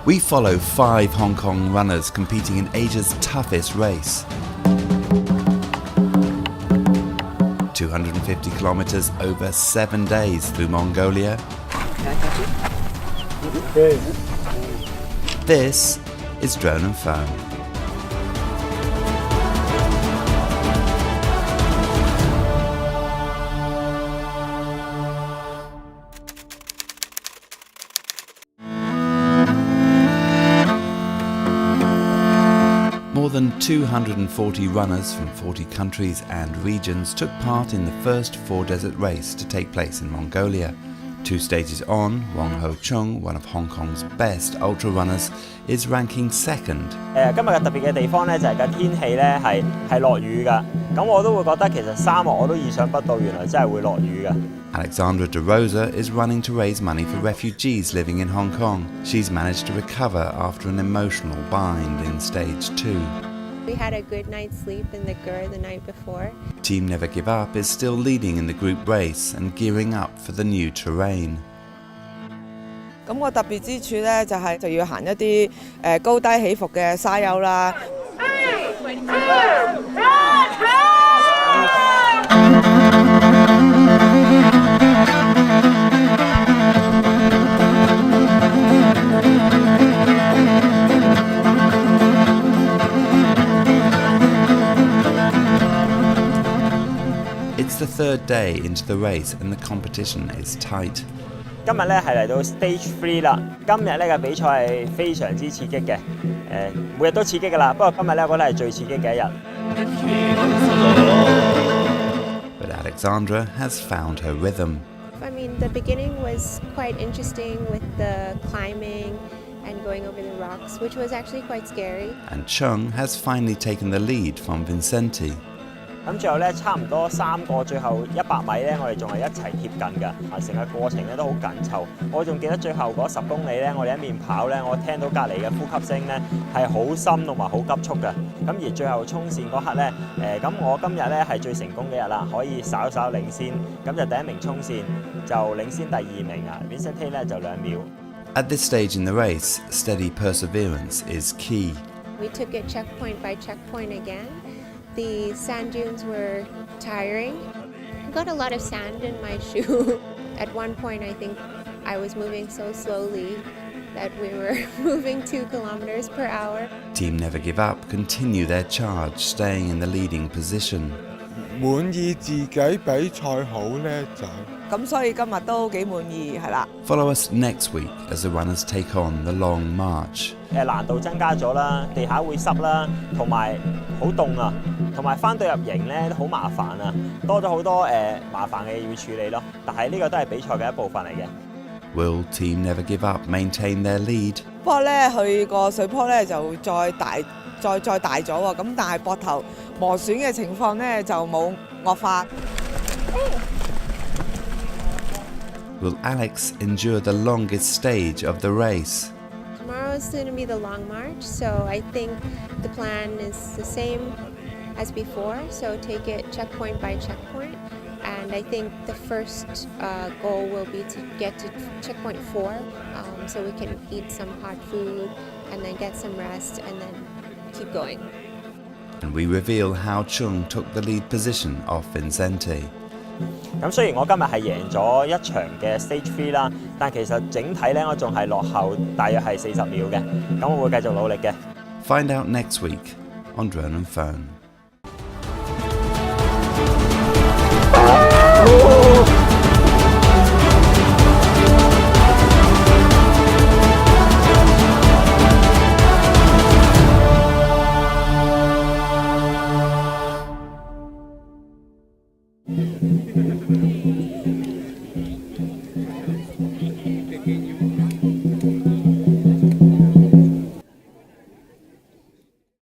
We follow 5 Hong Kong runners competing in Asia's toughest race. 250 kilometers over 7 days through Mongolia. This is Drone and Phone. More than 240 runners from 40 countries and regions took part in the first 4-desert race to take place in Mongolia. 2 stages on, Wong Ho Chung, one of Hong Kong's best ultra runners, is ranking second. 今日嘅特別嘅地方咧就係個天氣咧係落雨㗎，咁我都會覺得其實沙漠我都意想不到，原來真係會落雨㗎。 Alexandra De Rosa is running to raise money for refugees living in Hong Kong. She's managed to recover after an emotional bind in stage 2. We had a good night's sleep in the Gur the night before. Team Never Give Up is still leading in the group race and gearing up for the new terrain. 咁個特別之處咧就要行一啲高低起伏嘅沙丘啦。It's the 3rd day into the race and the competition is tight. 今日咧係嚟到 Stage 3啦，今日呢嘅比賽係非常之刺激嘅，每日都刺激㗎啦，不過今日咧我覺得係最刺激嘅一日。But Alexandra has found her rhythm. I mean, the beginning was quite interesting with the climbing and going over the rocks, which was actually quite scary. And Chung has finally taken the lead from Vincenti. 咁最後咧，差唔多3個最後100米咧，我哋仲係一齊貼近㗎，成個過程咧都好緊湊。我仲記得最後嗰10公里咧，我哋一面跑咧，我聽到隔離嘅呼吸聲咧係好深同埋好急促嘅。咁而最後衝線嗰刻咧，咁我今日咧係最成功嘅日啦，可以稍稍領先，咁就第1名衝線就領先第2名啊 ，Vincent 咧就2秒。At this stage in the race, steady perseverance is key. We took it checkpoint by checkpoint again. The sand dunes were tiring. I got a lot of sand in my shoe. At one point, I think I was moving so slowly that we were moving 2 kilometers per hour. Team Never Give Up continue their charge, staying in the leading position. 滿意自己比賽好呢就。咁所以今日都幾滿意，係啦。Follow us next week as the runners take on the long march. 難度增加咗啦，地下會濕啦，同埋好凍啊，同埋翻到入營咧都好麻煩啊，多咗好多麻煩嘅嘢要處理咯。但係呢個都係比賽嘅一部分嚟嘅。Will Team Never Give Up maintain their lead? 不過咧，佢個水泡咧就再大咗喎，咁但係膊頭磨損嘅情況咧就冇惡化。Will Alex endure the longest stage of the race? Tomorrow's going to be the long march, so I think the plan is the same as before, so take it checkpoint by checkpoint. And I think the first goal will be to get to checkpoint 4, so we can eat some hot food and then get some rest and then keep going. And we reveal how Chung took the lead position off Vincenti. 咁雖然我今日係贏咗一場嘅 Stage 3啦，但其實整體咧我仲係落後大約係40秒嘅，咁我會繼續努力嘅。Find out next week on Drone and Phone.